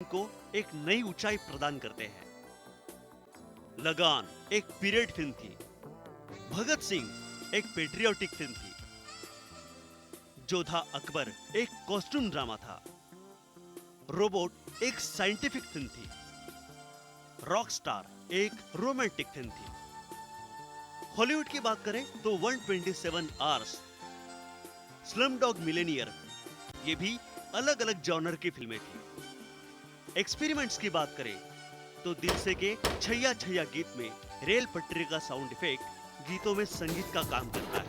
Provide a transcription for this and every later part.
को एक नई ऊंचाई प्रदान करते हैं। लगान एक पीरियड फिल्म थी। भगत सिंह एक पेट्रियोटिक फिल्म थी। जोधा अकबर एक कॉस्ट्यूम ड्रामा था। रोबोट एक साइंटिफिक फिल्म थी। रॉकस्टार एक रोमांटिक फिल्म थी। हॉलीवुड की बात करें तो 127 आवर्स, स्लमडॉग मिलेनियर, ये भी अलग अलग जॉनर की फिल्में थी। एक्सपेरिमेंट्स की बात करें तो दिल से के छैया छैया गीत में रेल पटरी का साउंड इफेक्ट गीतों में संगीत का काम करता है।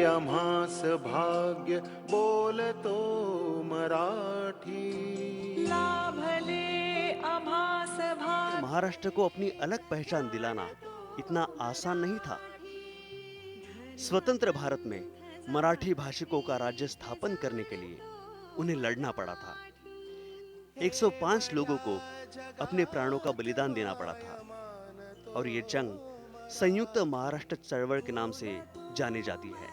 आम्हास भाग्य बोलतो मराठी, लाभले आम्हास भाग्य। महाराष्ट्र को अपनी अलग पहचान दिलाना इतना आसान नहीं था। स्वतंत्र भारत में मराठी भाषिकों का राज्य स्थापन करने के लिए उन्हें लड़ना पड़ा था। 105 लोगों को अपने प्राणों का बलिदान देना पड़ा था और ये जंग संयुक्त महाराष्ट्र चळवळ के नाम से जानी जाती है।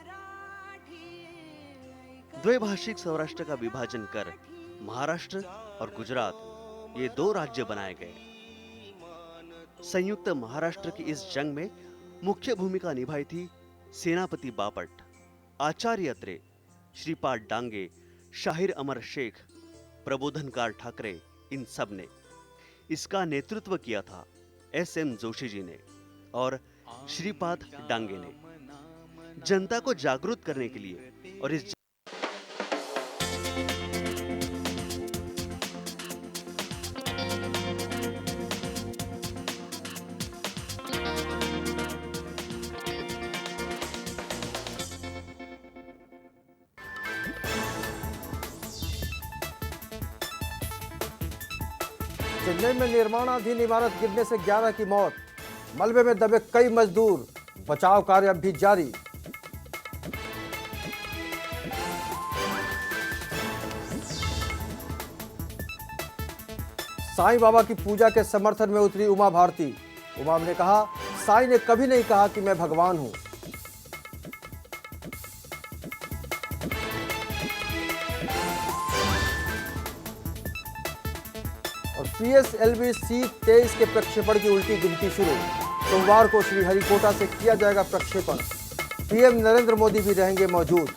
द्विभाषिक सौराष्ट्र का विभाजन कर महाराष्ट्र और गुजरात ये दो राज्य बनाए गए। संयुक्त महाराष्ट्र की इस जंग में मुख्य भूमिका निभाई थी सेनापति बापट, आचार्य अत्रे, श्रीपाद डांगे, शाहिर अमर शेख, प्रबोधनकार ठाकरे, इन सब ने। इसका नेतृत्व किया था एस.एम. जोशी जी ने और श्रीपाद डांगे ने। जनता को जागरूक करने के लिए और इस चेन्नई में निर्माणाधीन इमारत गिरने से 11 की मौत, मलबे में दबे कई मजदूर, बचाव कार्य अब भी जारी। साईं बाबा की पूजा के समर्थन में उतरी उमा भारती। उमा ने कहा, साईं ने कभी नहीं कहा कि मैं भगवान हूं। और PSLV C-23 के प्रक्षेपण की उल्टी गिनती शुरू। सोमवार को श्रीहरिकोटा से किया जाएगा प्रक्षेपण। पीएम नरेंद्र मोदी भी रहेंगे मौजूद।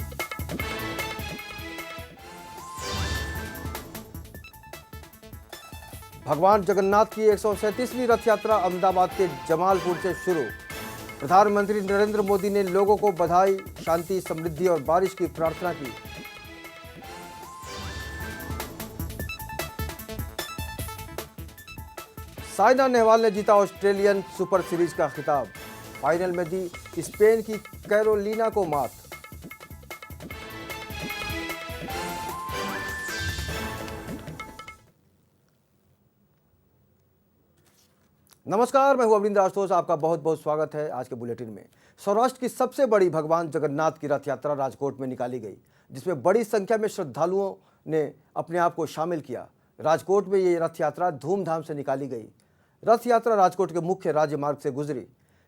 भगवान जगन्नाथ की 137वीं रथ यात्रा अहमदाबाद के जमालपुर से शुरू। प्रधानमंत्री नरेंद्र मोदी ने लोगों को बधाई, शांति, समृद्धि और बारिश की प्रार्थना की। साइना नेहवाल ने जीता ऑस्ट्रेलियन सुपर सीरीज का खिताब। फाइनल में दी स्पेन की कैरोलिना को मात। नमस्कार, मैं हूं अरविंद राजतोष। आपका बहुत बहुत स्वागत है आज के बुलेटिन में। सौराष्ट्र की सबसे बड़ी भगवान जगन्नाथ की रथ यात्रा राजकोट में निकाली गई, जिसमें बड़ी संख्या में श्रद्धालुओं ने अपने आप को शामिल किया। राजकोट में ये रथ यात्रा धूमधाम से निकाली गई। रथ यात्रा राजकोट के मुख्य राजमार्ग से गुजरी।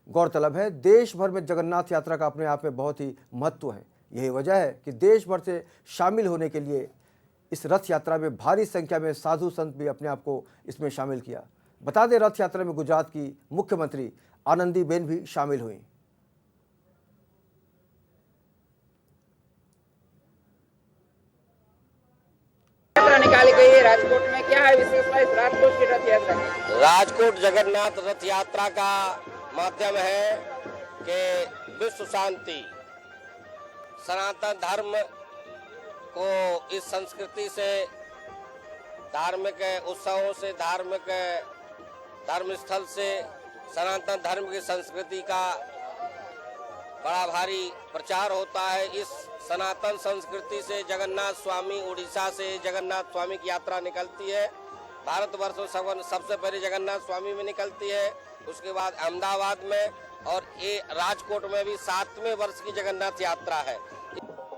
गौरतलब है, देश भर में जगन्नाथ यात्रा का अपने आप में बहुत ही महत्व है। यही वजह है कि देश भर से शामिल होने के लिए इस रथ यात्रा में भारी संख्या में साधु संत भी अपने आप को इसमें शामिल किया। बता दें, रथ यात्रा में गुजरात की मुख्यमंत्री आनंदीबेन भी शामिल हुई। निकाली गई है राजकोट में, क्या है विशेषता इस राजकोट की रथ यात्रा की? राजकोट जगन्नाथ रथ यात्रा का माध्यम है कि विश्व शांति, सनातन धर्म को इस संस्कृति से, धार्मिक उत्सवों से, धार्मिक धर्म स्थल से सनातन धर्म की संस्कृति का बड़ा भारी प्रचार होता है। इस सनातन संस्कृति से जगन्नाथ स्वामी, उड़ीसा से जगन्नाथ स्वामी की यात्रा निकलती है। भारतवर्ष में सबसे पहले जगन्नाथ स्वामी में निकलती है, उसके बाद अहमदाबाद में, और ये राजकोट में भी 7वें वर्ष की जगन्नाथ यात्रा है।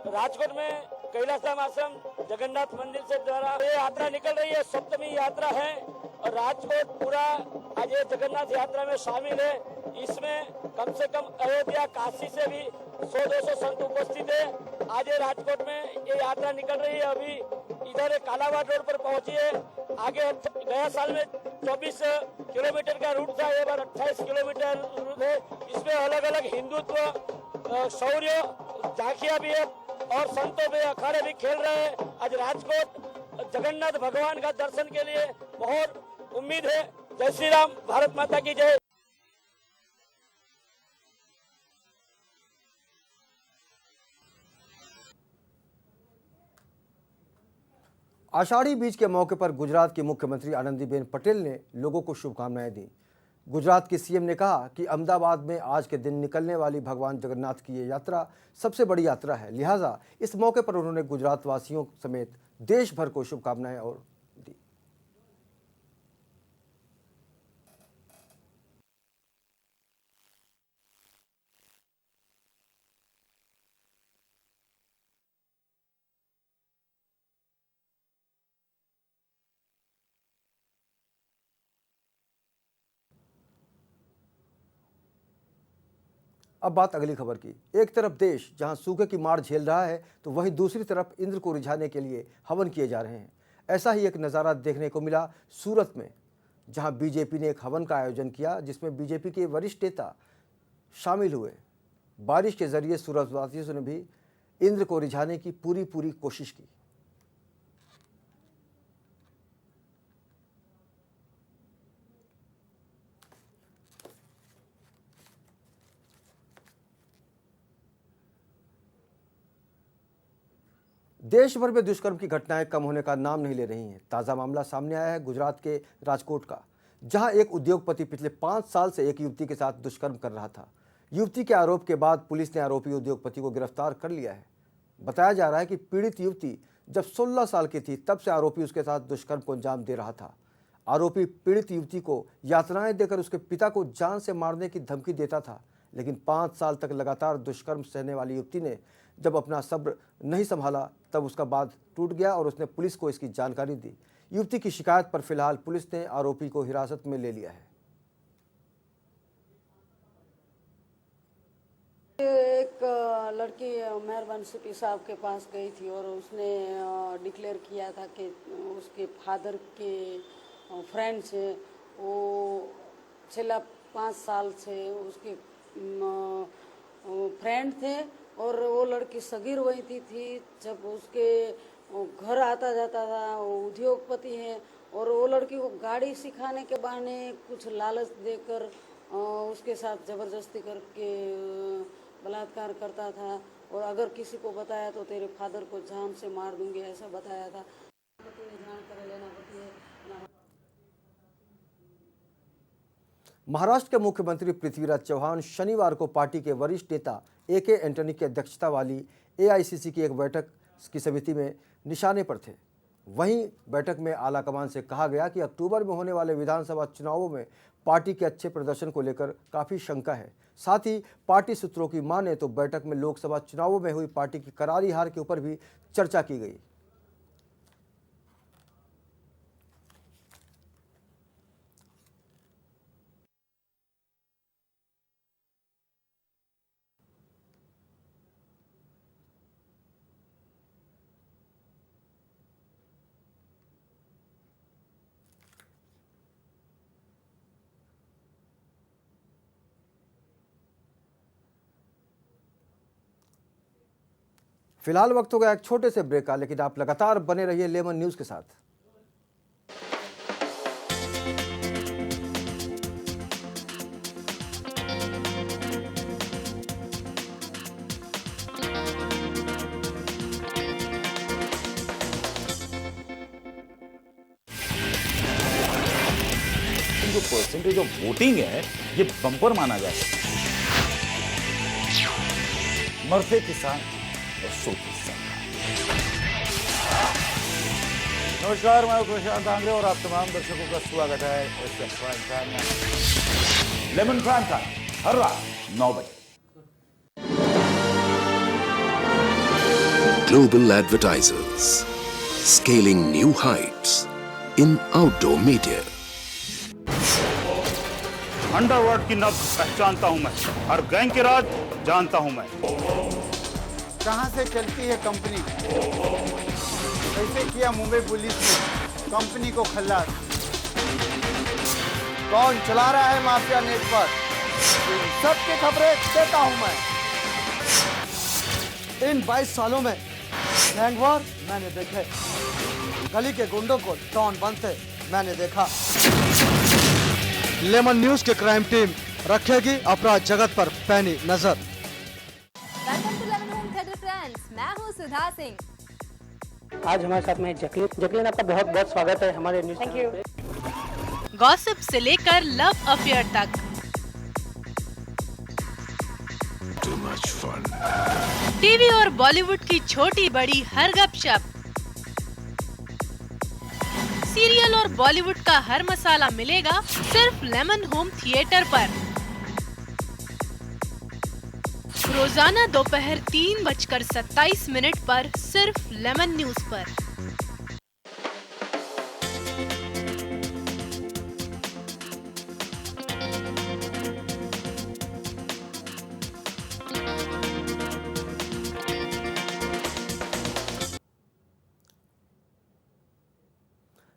राजकोट में कैलाश धाम आश्रम जगन्नाथ मंदिर से द्वारा ये यात्रा निकल रही है। सप्तमी यात्रा है और राजकोट पूरा आज ये जगन्नाथ यात्रा में शामिल है। इसमें कम से कम अयोध्या, काशी से भी 100-200 संत उपस्थित है। आज ये राजकोट में ये यात्रा निकल रही है। अभी इधर कालावाड़ रोड पर पहुंची है। आगे गया साल में 24 किलोमीटर का रूट था, ये बार 28 किलोमीटर रूट है। इसमें अलग अलग हिंदुत्व, शौर्य झांकियां भी है और संतों में अखाड़े भी खेल रहे हैं। आज राजकोट जगन्नाथ भगवान का दर्शन के लिए बहुत उम्मीद है। जय श्री राम, भारत माता की जय। आषाढ़ी बीज के मौके पर गुजरात की मुख्यमंत्री आनंदीबेन पटेल ने लोगों को शुभकामनाएं दी। गुजरात के सीएम ने कहा कि अहमदाबाद में आज के दिन निकलने वाली भगवान जगन्नाथ की ये यात्रा सबसे बड़ी यात्रा है, लिहाजा इस मौके पर उन्होंने गुजरात वासियों समेत देश भर को शुभकामनाएं और दी। अब बात अगली खबर की। एक तरफ देश जहां सूखे की मार झेल रहा है तो वहीं दूसरी तरफ इंद्र को रिझाने के लिए हवन किए जा रहे हैं। ऐसा ही एक नज़ारा देखने को मिला सूरत में, जहां बीजेपी ने एक हवन का आयोजन किया जिसमें बीजेपी के वरिष्ठ नेता शामिल हुए। बारिश के जरिए सूरतवासियों ने भी इंद्र को रिझाने की पूरी कोशिश की। देश भर में दुष्कर्म की घटनाएं कम होने का नाम नहीं ले रही हैं। ताज़ा मामला सामने आया है गुजरात के राजकोट का, जहां एक उद्योगपति पिछले 5 साल से एक युवती के साथ दुष्कर्म कर रहा था। युवती के आरोप के बाद पुलिस ने आरोपी उद्योगपति को गिरफ्तार कर लिया है। बताया जा रहा है कि पीड़ित युवती जब 16 साल की थी तब से आरोपी उसके साथ दुष्कर्म को अंजाम दे रहा था। आरोपी पीड़ित युवती को यातनाएं देकर उसके पिता को जान से मारने की धमकी देता था, लेकिन 5 साल तक लगातार दुष्कर्म सहने वाली युवती ने जब अपना सब्र नहीं संभाला तब उसका बांध टूट गया और उसने पुलिस को इसकी जानकारी दी। युवती की शिकायत पर फिलहाल पुलिस ने आरोपी को हिरासत में ले लिया है। एक लड़की मेहरबान सिटी साहब के पास गई थी और उसने डिक्लेयर किया था कि उसके फादर के फ्रेंड से वो पिछला 5 साल से उसके फ्रेंड थे और वो लड़की सगीर वही थी जब उसके घर आता जाता था। वो उद्योगपति है और वो लड़की को गाड़ी सिखाने के बहाने कुछ लालच देकर उसके साथ ज़बरदस्ती करके बलात्कार करता था और अगर किसी को बताया तो तेरे फादर को जान से मार दूंगी, ऐसा बताया था। महाराष्ट्र के मुख्यमंत्री पृथ्वीराज चौहान शनिवार को पार्टी के वरिष्ठ नेता AK एंटनी की अध्यक्षता वाली AICC की एक बैठक की समिति में निशाने पर थे। वहीं बैठक में आलाकमान से कहा गया कि अक्टूबर में होने वाले विधानसभा चुनावों में पार्टी के अच्छे प्रदर्शन को लेकर काफ़ी शंका है। साथ ही पार्टी सूत्रों की माने तो बैठक में लोकसभा चुनावों में हुई पार्टी की करारी हार के ऊपर भी चर्चा की गई। फिलहाल वक्त हो गया एक छोटे से ब्रेक का, लेकिन आप लगातार बने रहिए लेमन न्यूज के साथ। जो परसेंटेज ऑफ वोटिंग है ये बम्पर माना जाता है। मरते किसान और सोते सरकार। नमस्कार, मैं प्रशांत आंग्रे और आप तमाम दर्शकों का स्वागत है लेमन प्राइम टाइम हर रात 9 बजे। Global Advertisers scaling new heights in outdoor media. Underworld की नब्ज पहचानता हूं मैं, हर गैंग के राज जानता हूं मैं। कहां से चलती है कंपनी, कैसे किया मुंबई पुलिस ने कंपनी को खल्लास, कौन चला रहा है माफिया नेटवर्क, सबकी खबरें देता हूं मैं। इन 22 सालों में गैंगवार मैंने देखे, गली के गुंडों को डॉन बनते मैंने देखा। लेमन न्यूज की क्राइम टीम रखेगी अपराध जगत पर पैनी नजर। Welcome to lemon home theatre friends, मैं हूं सुधा सिंह। आज हमारे साथ में जैकलीन आपका बहुत बहुत स्वागत है हमारे न्यूज। Thank you. गॉसिप से लेकर लव अफेयर तक, Too much fun. टीवी और बॉलीवुड की छोटी बड़ी हर गपशप, सीरियल और बॉलीवुड का हर मसाला मिलेगा सिर्फ लेमन होम थिएटर पर। रोजाना दोपहर 3:27 पर सिर्फ लेमन न्यूज पर।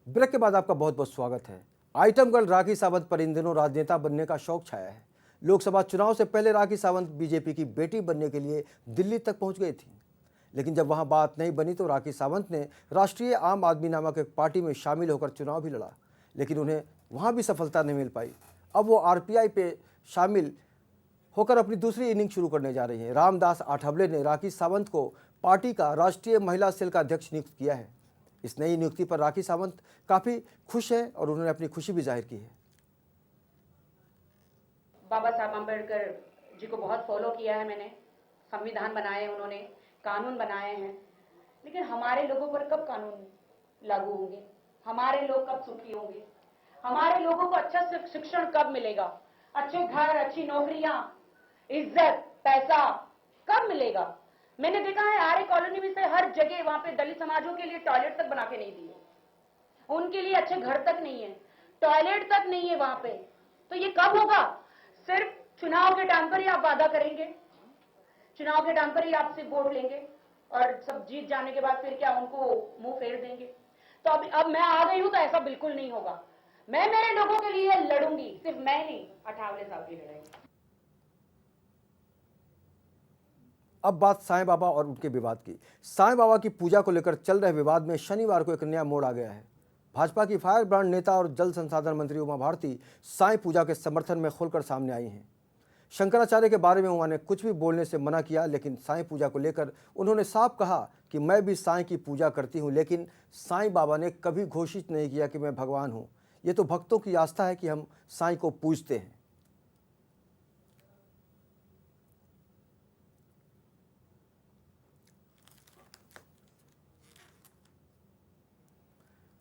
ब्रेक के बाद आपका बहुत बहुत स्वागत है। आइटम गर्ल राखी सावंत पर इन दिनों राजनेता बनने का शौक छाया है। लोकसभा चुनाव से पहले राखी सावंत बीजेपी की बेटी बनने के लिए दिल्ली तक पहुंच गई थी, लेकिन जब वहां बात नहीं बनी तो राखी सावंत ने राष्ट्रीय आम आदमी नामक एक पार्टी में शामिल होकर चुनाव भी लड़ा, लेकिन उन्हें वहां भी सफलता नहीं मिल पाई। अब वो आरपीआई पे शामिल होकर अपनी दूसरी इनिंग शुरू करने जा रही हैं। रामदास आठवले ने राखी सावंत को पार्टी का राष्ट्रीय महिला सेल का अध्यक्ष नियुक्त किया है। इस नई नियुक्ति पर राखी सावंत काफी खुश है और उन्होंने अपनी खुशी भी जाहिर की है। बाबा साहब अम्बेडकर जी को बहुत फॉलो किया है मैंने, संविधान बनाए उन्होंने, कानून बनाए हैं, लेकिन हमारे लोगों पर कब कानून लागू होंगे, हमारे लोग कब सुखी होंगे, हमारे लोगों को अच्छा शिक्षण कब मिलेगा, अच्छे घर, अच्छी नौकरियां, इज्जत, पैसा कब मिलेगा। मैंने देखा है आर्य कॉलोनी में से हर जगह वहां पे दलित समाजों के लिए टॉयलेट तक बना के नहीं दिए, उनके लिए अच्छे घर तक नहीं है, टॉयलेट तक नहीं है वहां पे। तो ये कब होगा? सिर्फ चुनाव के टाइम पर ही आप वादा करेंगे, चुनाव के टाइम पर ही आपसे वोट लेंगे और सब जीत जाने के बाद फिर क्या उनको मुंह फेर देंगे। तो अब मैं आ गई हूं तो ऐसा बिल्कुल नहीं होगा। मैं मेरे लोगों के लिए लड़ूंगी, सिर्फ मैं नहीं, अठावले साहब की लड़ाई। अब बात साईं बाबा और उनके विवाद की। साईं बाबा की पूजा को लेकर चल रहे विवाद में शनिवार को एक नया मोड़ आ गया है। भाजपा की फायर ब्रांड नेता और जल संसाधन मंत्री उमा भारती साईं पूजा के समर्थन में खुलकर सामने आई हैं। शंकराचार्य के बारे में उमा ने कुछ भी बोलने से मना किया, लेकिन साईं पूजा को लेकर उन्होंने साफ कहा कि मैं भी साईं की पूजा करती हूं, लेकिन साईं बाबा ने कभी घोषित नहीं किया कि मैं भगवान हूं। ये तो भक्तों की आस्था है कि हम साईं को पूजते हैं।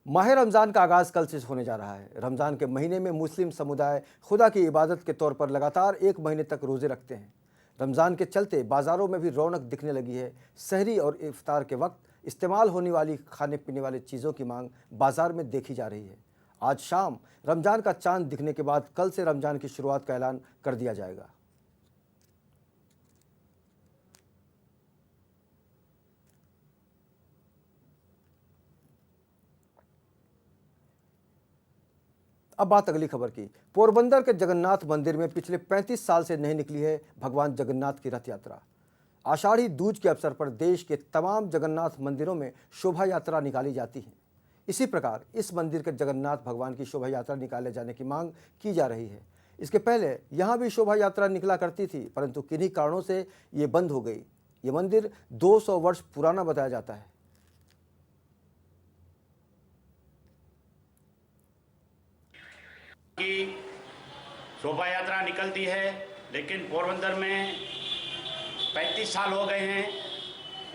माह रमज़ान का आगाज़ कल से होने जा रहा है। रमज़ान के महीने में मुस्लिम समुदाय खुदा की इबादत के तौर पर लगातार 1 महीने तक रोज़े रखते हैं। रमज़ान के चलते बाज़ारों में भी रौनक दिखने लगी है। सहरी और इफ्तार के वक्त इस्तेमाल होने वाली खाने पीने वाली चीज़ों की मांग बाज़ार में देखी जा रही है। आज शाम रमज़ान का चांद दिखने के बाद कल से रमज़ान की शुरुआत का ऐलान कर दिया जाएगा। अब बात अगली खबर की। पोरबंदर के जगन्नाथ मंदिर में पिछले 35 साल से नहीं निकली है भगवान जगन्नाथ की रथ यात्रा। आषाढ़ी दूज के अवसर पर देश के तमाम जगन्नाथ मंदिरों में शोभा यात्रा निकाली जाती है। इसी प्रकार इस मंदिर के जगन्नाथ भगवान की शोभा यात्रा निकाले जाने की मांग की जा रही है। इसके पहले यहाँ भी शोभा यात्रा निकला करती थी, परंतु किन्हीं कारणों से ये बंद हो गई। ये मंदिर 200 वर्ष पुराना बताया जाता है। की शोभा यात्रा निकलती है, लेकिन पोरबंदर में 35 साल हो गए हैं,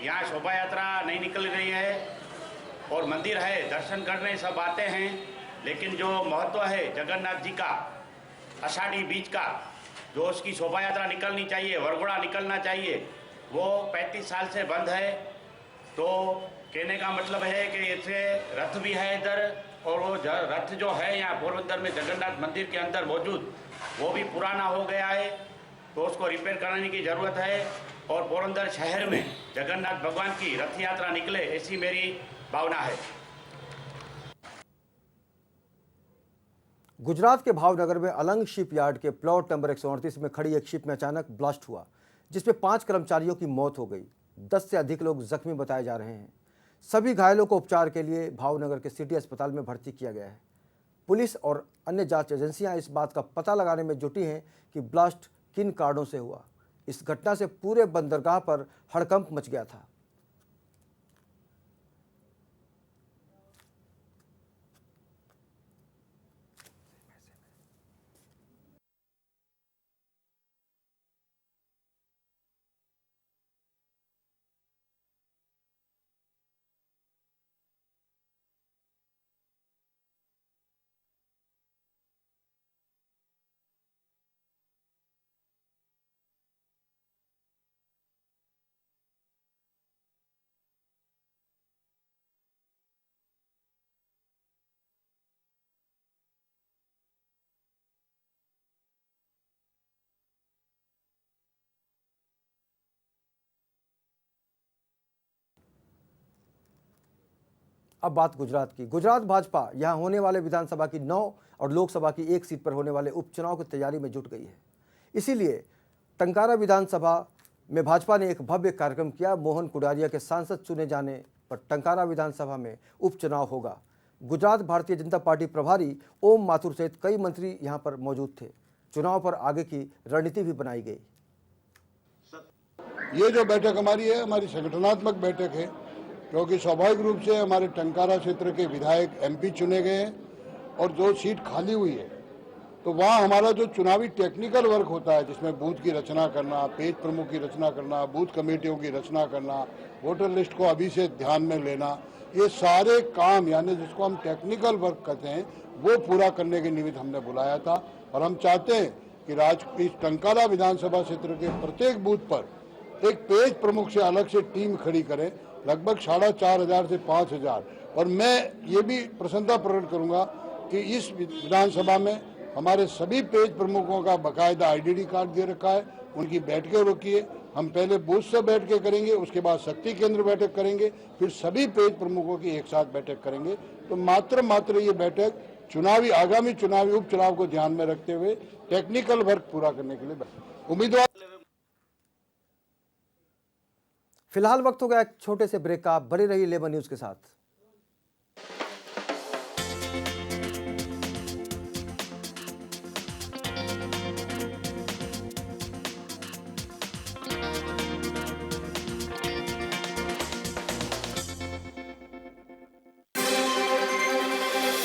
यहाँ शोभा यात्रा नहीं निकल रही है। और मंदिर है, दर्शन करने सब आते हैं, लेकिन जो महत्व है जगन्नाथ जी का, आषाढ़ी बीज का, जो उसकी शोभा यात्रा निकलनी चाहिए, वरघोड़ा निकलना चाहिए, वो 35 साल से बंद है। तो कहने का मतलब है कि इसे रथ भी है इधर, और वो रथ जो है यहाँ पोरबंदर में जगन्नाथ मंदिर के अंदर मौजूद, वो भी पुराना हो गया है, तो उसको रिपेयर कराने की ज़रूरत है। और पोरबंदर शहर में जगन्नाथ भगवान की रथ यात्रा निकले, ऐसी मेरी भावना है। गुजरात के भावनगर में अलंग शिप यार्ड के प्लॉट नंबर 138 में खड़ी एक शिप में अचानक ब्लास्ट हुआ, जिसमें 5 कर्मचारियों की मौत हो गई। 10 से अधिक लोग जख्मी बताए जा रहे हैं। सभी घायलों को उपचार के लिए भावनगर के सिटी अस्पताल में भर्ती किया गया है। पुलिस और अन्य जांच एजेंसियां इस बात का पता लगाने में जुटी हैं कि ब्लास्ट किन कारणों से हुआ। इस घटना से पूरे बंदरगाह पर हड़कंप मच गया था। अब बात गुजरात की। गुजरात भाजपा यहां होने वाले विधानसभा की 9 और लोकसभा की 1 सीट पर होने वाले उपचुनाव की तैयारी में जुट गई है। इसीलिए टंकारा विधानसभा में भाजपा ने एक भव्य कार्यक्रम किया। मोहन कुडारिया के सांसद चुने जाने पर टंकारा विधानसभा में उपचुनाव होगा। गुजरात भारतीय जनता पार्टी प्रभारी ओम माथुर सहित कई मंत्री यहां पर मौजूद थे। चुनाव पर आगे की रणनीति भी बनाई गई। ये जो बैठक हमारी है, हमारी संगठनात्मक बैठक है, क्योंकि स्वाभाविक रूप से हमारे टंकारा क्षेत्र के विधायक एमपी चुने गए हैं और जो सीट खाली हुई है, तो वहाँ हमारा जो चुनावी टेक्निकल वर्क होता है, जिसमें बूथ की रचना करना, पेज प्रमुख की रचना करना, बूथ कमेटियों की रचना करना, वोटर लिस्ट को अभी से ध्यान में लेना, ये सारे काम यानी जिसको हम टेक्निकल वर्क कहते हैं, वो पूरा करने के निमित्त हमने बुलाया था। और हम चाहते हैं कि इस टंकारा विधानसभा क्षेत्र के प्रत्येक बूथ पर एक पेज प्रमुख से अलग से टीम खड़ी करें, लगभग 4500 से 5000। और मैं ये भी प्रसन्नता प्रकट करूंगा कि इस विधानसभा में हमारे सभी पेज प्रमुखों का बाकायदा आईडी कार्ड दे रखा है। उनकी बैठकें रोकी है। हम पहले बूथ से बैठ के करेंगे, उसके बाद शक्ति केंद्र बैठक करेंगे, फिर सभी पेज प्रमुखों की एक साथ बैठक करेंगे। तो मात्र ये बैठक आगामी चुनावी उपचुनाव को ध्यान में रखते हुए टेक्निकल वर्क पूरा करने के लिए उम्मीदवार। फिलहाल वक्त हो गया एक छोटे से ब्रेक का। बने रहिए 11 न्यूज के साथ।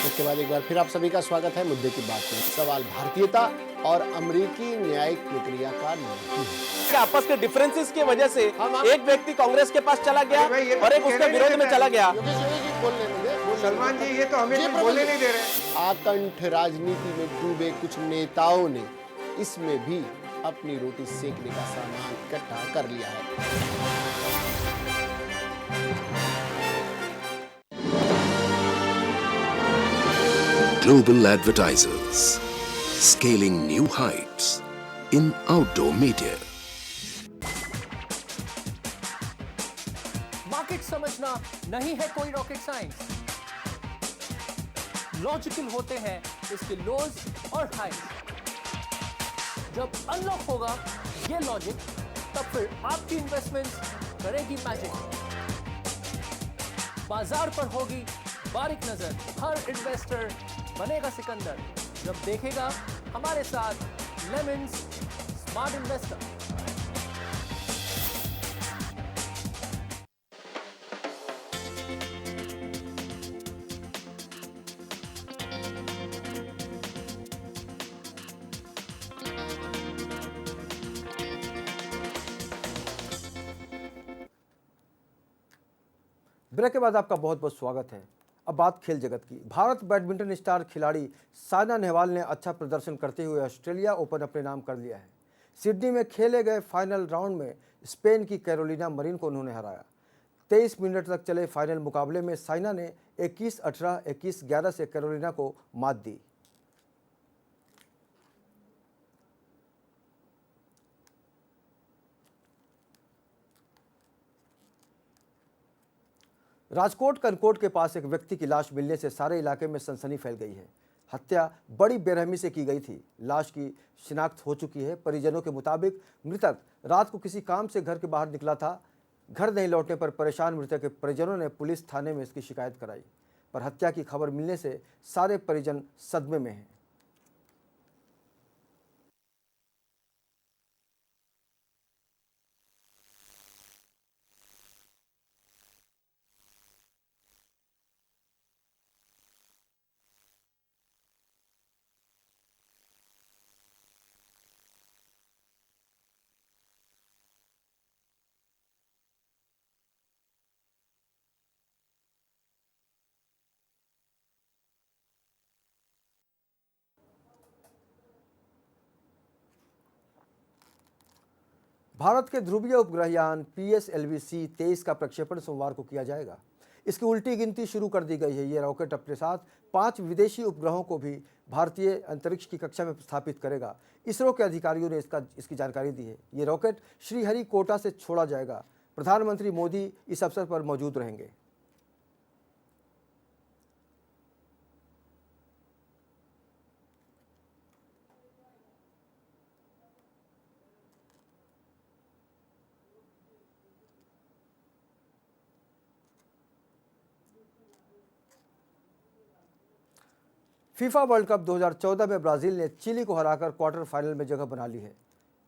इसके बाद एक बार फिर आप सभी का स्वागत है मुद्दे की बात में। सवाल भारतीयता और अमेरिकी न्यायिक प्रक्रिया का नहीं है। आपस के डिफरेंसेस की वजह से एक व्यक्ति कांग्रेस के पास चला गया और एक उसके विरोध में चला गया। सलमान जी, ये तो हमें बोलने नहीं दे रहे। आकंठ राजनीति में डूबे कुछ नेताओं ने इसमें भी अपनी रोटी सेकने का सामान इकट्ठा कर लिया है। Global advertisers scaling new heights in outdoor media. Market समझना नहीं है कोई रॉकेट साइंस। लॉजिकल होते हैं इसके लोज और हाइज। जब अनलॉक होगा ये लॉजिक, तब फिर आपकी इन्वेस्टमेंट्स करेगी मैजिक। बाजार पर होगी बारीक नजर, हर इन्वेस्टर बनेगा सिकंदर जब देखेगा हमारे साथ लेमन्स स्मार्ट इन्वेस्टर। ब्रेक के बाद आपका बहुत बहुत स्वागत है। अब बात खेल जगत की। भारत बैडमिंटन स्टार खिलाड़ी साइना नेहवाल ने अच्छा प्रदर्शन करते हुए ऑस्ट्रेलिया ओपन अपने नाम कर लिया है। सिडनी में खेले गए फाइनल राउंड में स्पेन की कैरोलिना मरीन को उन्होंने हराया। 23 मिनट तक चले फाइनल मुकाबले में साइना ने 21-18, 21-11 से कैरोलिना को मात दी। राजकोट कनकोट के पास एक व्यक्ति की लाश मिलने से सारे इलाके में सनसनी फैल गई है। हत्या बड़ी बेरहमी से की गई थी। लाश की शिनाख्त हो चुकी है। परिजनों के मुताबिक मृतक रात को किसी काम से घर के बाहर निकला था। घर नहीं लौटने पर परेशान मृतक के परिजनों ने पुलिस थाने में इसकी शिकायत कराई, पर हत्या की खबर मिलने से सारे परिजन सदमे में हैं। भारत के ध्रुवीय उपग्रह यान PSLV-C 23 का प्रक्षेपण सोमवार को किया जाएगा। इसकी उल्टी गिनती शुरू कर दी गई है। ये रॉकेट अपने साथ 5 विदेशी उपग्रहों को भी भारतीय अंतरिक्ष की कक्षा में स्थापित करेगा। इसरो के अधिकारियों ने इसकी जानकारी दी है। ये रॉकेट श्रीहरिकोटा से छोड़ा जाएगा। प्रधानमंत्री मोदी इस अवसर पर मौजूद रहेंगे। फीफा वर्ल्ड कप 2014 में ब्राजील ने चिली को हराकर क्वार्टर फाइनल में जगह बना ली है।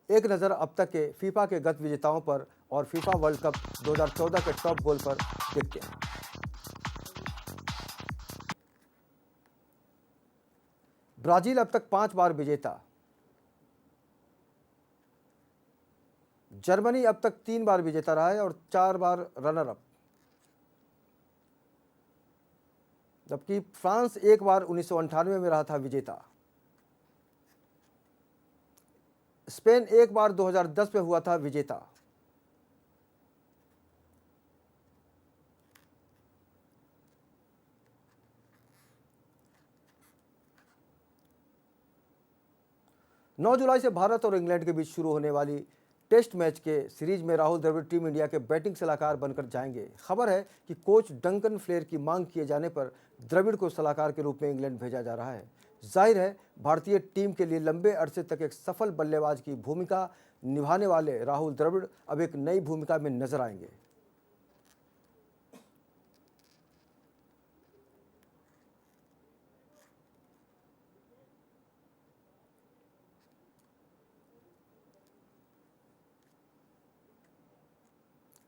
एक नज़र अब तक के फीफा के गत विजेताओं पर और फीफा वर्ल्ड कप 2014 के टॉप गोल पर देखते हैं। ब्राजील अब तक 5 बार विजेता, जर्मनी अब तक 3 बार विजेता रहा है और 4 बार रनर अप, जबकि फ्रांस 1 बार 1998 में रहा था विजेता। स्पेन 1 बार 2010 में हुआ था विजेता। नौ जुलाई से भारत और इंग्लैंड के बीच शुरू होने वाली टेस्ट मैच के सीरीज में राहुल द्रविड़ टीम इंडिया के बैटिंग सलाहकार बनकर जाएंगे। खबर है कि कोच डंकन फ्लेयर की मांग किए जाने पर द्रविड़ को सलाहकार के रूप में इंग्लैंड भेजा जा रहा है। जाहिर है भारतीय टीम के लिए लंबे अरसे तक एक सफल बल्लेबाज की भूमिका निभाने वाले राहुल द्रविड़ अब एक नई भूमिका में नजर आएंगे।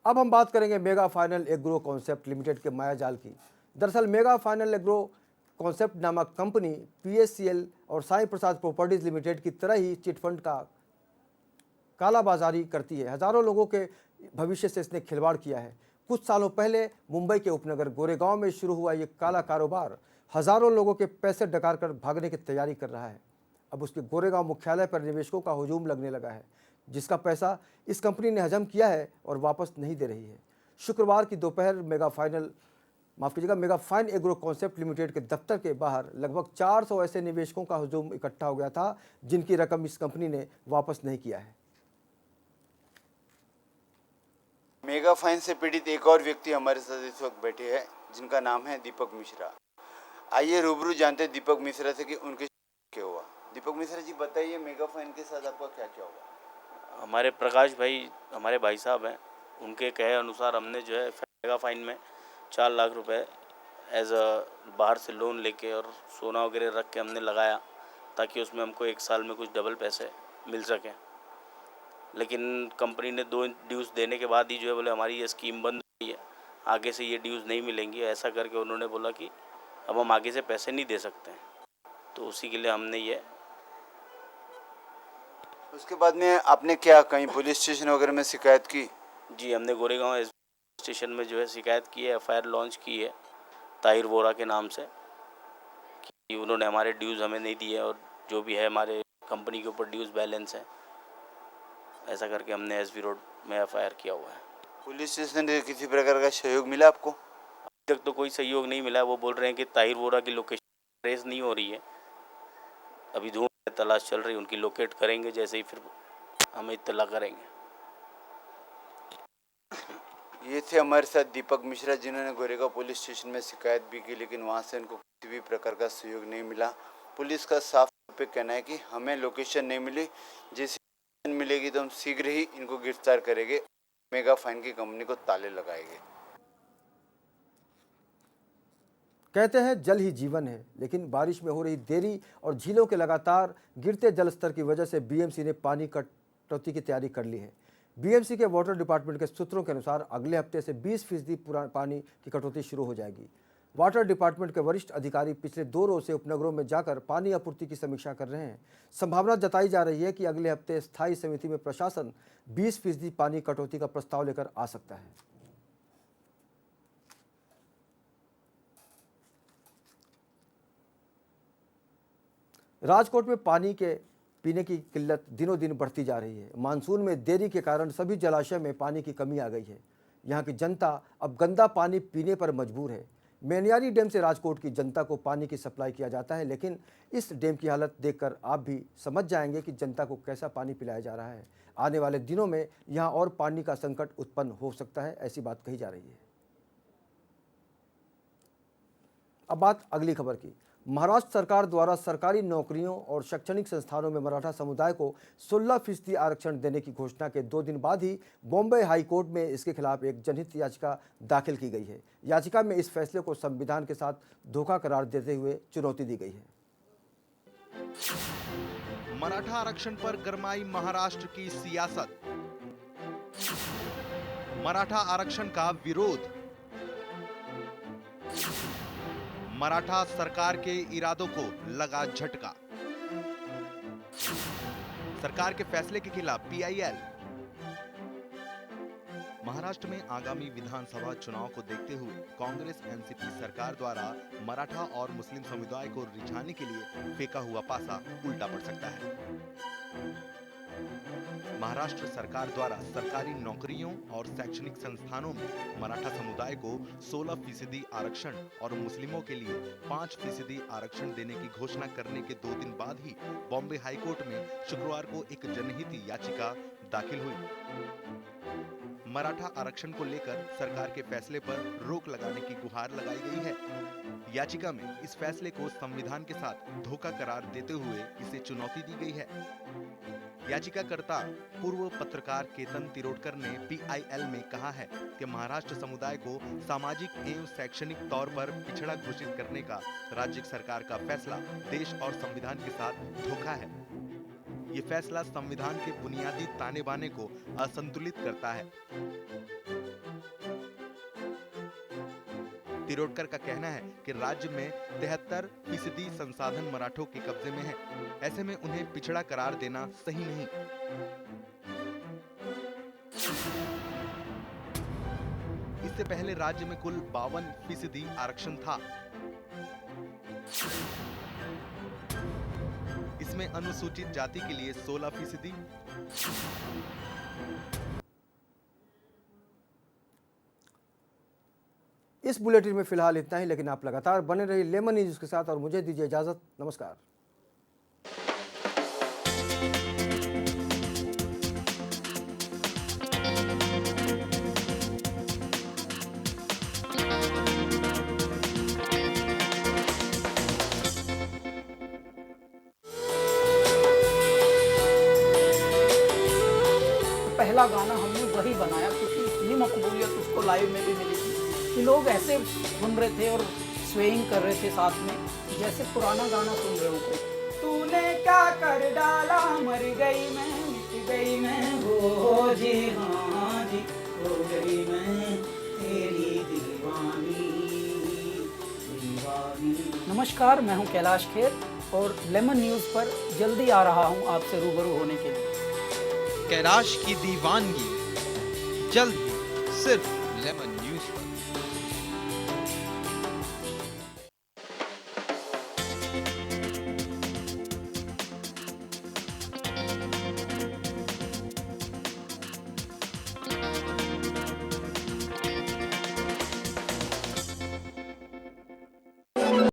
अब हम बात करेंगे mega final agro concept limited के मायाजाल की। दरअसल मेगा फाइनल एग्रो कॉन्सेप्ट नामक कंपनी PSCL और साईं प्रसाद प्रॉपर्टीज लिमिटेड की तरह ही चिटफंड का कालाबाजारी करती है। हजारों लोगों के भविष्य से इसने खिलवाड़ किया है। कुछ सालों पहले मुंबई के उपनगर गोरेगांव में शुरू हुआ ये काला कारोबार हजारों लोगों के पैसे डकार कर भागने की तैयारी कर रहा है। अब उसके गोरेगांव मुख्यालय पर निवेशकों का हुजूम लगने लगा है, जिसका पैसा इस कंपनी ने हजम किया है और वापस नहीं दे रही है। शुक्रवार की दोपहर mega fine agro concept limited के दफ्तर के बाहर लगभग 400 ऐसे निवेशकों का हुजूम इकट्ठा हो गया था, जिनकी रकम इस कंपनी ने वापस नहीं किया है। मेगा फाइन से पीड़ित एक और व्यक्ति हमारे साथ इस वक्त बैठे हैं, जिनका नाम है दीपक मिश्रा। आइए रूबरू जानते हैं दीपक मिश्रा से कि उनके क्या हुआ। दीपक मिश्रा जी बताइए, मेगा फाइन के साथ आपका क्या क्या हुआ? हमारे प्रकाश भाई हमारे भाई साहब हैं, उनके कहे अनुसार हमने जो है मेगा फाइन में 4 लाख रुपए एज अ बाहर से लोन लेके और सोना वगैरह रख के हमने लगाया, ताकि उसमें हमको 1 साल में कुछ डबल पैसे मिल सकें। लेकिन कंपनी ने 2 ड्यूज़ देने के बाद ही जो है बोले हमारी ये स्कीम बंद हुई है, आगे से ये ड्यूज़ नहीं मिलेंगी। ऐसा करके उन्होंने बोला कि अब हम आगे से पैसे नहीं दे सकते हैं, तो उसी के लिए हमने ये। उसके बाद में आपने क्या कहीं पुलिस स्टेशन वगैरह में शिकायत की? जी, हमने गोरेगांव स्टेशन में जो है शिकायत की है, FIR लॉन्च की है ताहिर वोरा के नाम से कि उन्होंने हमारे ड्यूज़ हमें नहीं दिए और जो भी है हमारे कंपनी के ऊपर ड्यूज़ बैलेंस है। ऐसा करके हमने SB रोड में FIR किया हुआ है। पुलिस स्टेशन से किसी प्रकार का सहयोग मिला आपको? अभी तक तो कोई सहयोग नहीं मिला। वो बोल रहे हैं कि ताहिर वोरा की लोकेशन ट्रेस नहीं हो रही है, अभी ढूंढ तलाश चल रही है, उनकी लोकेट करेंगे, जैसे ही फिर हमें इत्तला करेंगे। ये थे हमारे साथ दीपक मिश्रा, जिन्होंने गोरेगांव पुलिस स्टेशन में शिकायत भी की, लेकिन वहाँ से उनको किसी भी प्रकार का सहयोग नहीं मिला। पुलिस का साफ पे कहना है कि हमें लोकेशन नहीं मिली, जैसे मिलेगी तो हम शीघ्र ही इनको गिरफ्तार करेंगे, मेगा फाइन की कंपनी को ताले लगाएंगे। कहते हैं जल ही जीवन है, लेकिन बारिश में हो रही देरी और झीलों के लगातार गिरते जलस्तर की वजह से बीएमसी ने पानी कटौती की तैयारी कर ली है। बीएमसी के वाटर डिपार्टमेंट के सूत्रों के अनुसार अगले हफ्ते से 20% पानी की कटौती शुरू हो जाएगी। वाटर डिपार्टमेंट के वरिष्ठ अधिकारी पिछले 2 रोज से उपनगरों में जाकर पानी आपूर्ति की समीक्षा कर रहे हैं। संभावना जताई जा रही है कि अगले हफ्ते स्थायी समिति में प्रशासन 20% पानी कटौती का प्रस्ताव लेकर आ सकता है। राजकोट में पानी के पीने की किल्लत दिनों दिन बढ़ती जा रही है। मानसून में देरी के कारण सभी जलाशय में पानी की कमी आ गई है। यहाँ की जनता अब गंदा पानी पीने पर मजबूर है। मेनियारी डैम से राजकोट की जनता को पानी की सप्लाई किया जाता है, लेकिन इस डैम की हालत देखकर आप भी समझ जाएंगे कि जनता को कैसा पानी पिलाया जा रहा है। आने वाले दिनों में यहाँ और पानी का संकट उत्पन्न हो सकता है, ऐसी बात कही जा रही है। अब बात अगली खबर की। महाराष्ट्र सरकार द्वारा सरकारी नौकरियों और शैक्षणिक संस्थानों में मराठा समुदाय को 16% आरक्षण देने की घोषणा के 2 दिन बाद ही बॉम्बे हाई कोर्ट में इसके खिलाफ एक जनहित याचिका दाखिल की गई है। याचिका में इस फैसले को संविधान के साथ धोखा करार देते हुए चुनौती दी गई है। मराठा आरक्षण पर गरमाई महाराष्ट्र की सियासत। मराठा आरक्षण का विरोध। मराठा सरकार के इरादों को लगा झटका। सरकार के फैसले के खिलाफ पीआईएल। महाराष्ट्र में आगामी विधानसभा चुनाव को देखते हुए कांग्रेस एनसीपी सरकार द्वारा मराठा और मुस्लिम समुदाय को रिझाने के लिए फेंका हुआ पासा उल्टा पड़ सकता है। महाराष्ट्र सरकार द्वारा सरकारी नौकरियों और शैक्षणिक संस्थानों में मराठा समुदाय को 16% आरक्षण और मुस्लिमों के लिए 5% आरक्षण देने की घोषणा करने के 2 दिन बाद ही बॉम्बे हाई कोर्ट में शुक्रवार को एक जनहित याचिका दाखिल हुई। मराठा आरक्षण को लेकर सरकार के फैसले पर रोक लगाने की गुहार लगाई गई है। याचिका में इस फैसले को संविधान के साथ धोखा करार देते हुए इसे चुनौती दी गई है। याचिकाकर्ता पूर्व पत्रकार केतन तिरोडकर ने पीआईएल में कहा है कि महाराष्ट्र समुदाय को सामाजिक एवं शैक्षणिक तौर पर पिछड़ा घोषित करने का राज्य सरकार का फैसला देश और संविधान के साथ धोखा है। ये फैसला संविधान के बुनियादी ताने बाने को असंतुलित करता है। तिरोडकर का कहना है कि राज्य में 73% संसाधन मराठों के कब्जे में है, ऐसे में उन्हें पिछड़ा करार देना सही नहीं। इससे पहले राज्य में कुल 52% आरक्षण था। इसमें अनुसूचित जाति के लिए 16%। इस बुलेटिन में फिलहाल इतना ही, लेकिन आप लगातार बने रहिए लेमन न्यूज के साथ और मुझे दीजिए इजाजत। नमस्कार। पहला गाना हमने वही बनाया क्योंकि इतनी मकबूलियत उसको लाइव में भी मिली थी कि लोग ऐसे सुन रहे थे और स्वेइंग कर रहे थे साथ में, जैसे पुराना गाना सुन रहे हो। तूने क्या कर डाला, मर गई मैं, मिट गई मैं, हो जी हाँ जी, हो गई मैं तेरी दीवानी दीवानी। नमस्कार, मैं हूँ कैलाश खेर और लेमन न्यूज़ पर जल्दी आ रहा हूँ आपसे रूबरू होने के लिए। कैलाश की दीवानगी जल्द ही सिर्फ लेमन।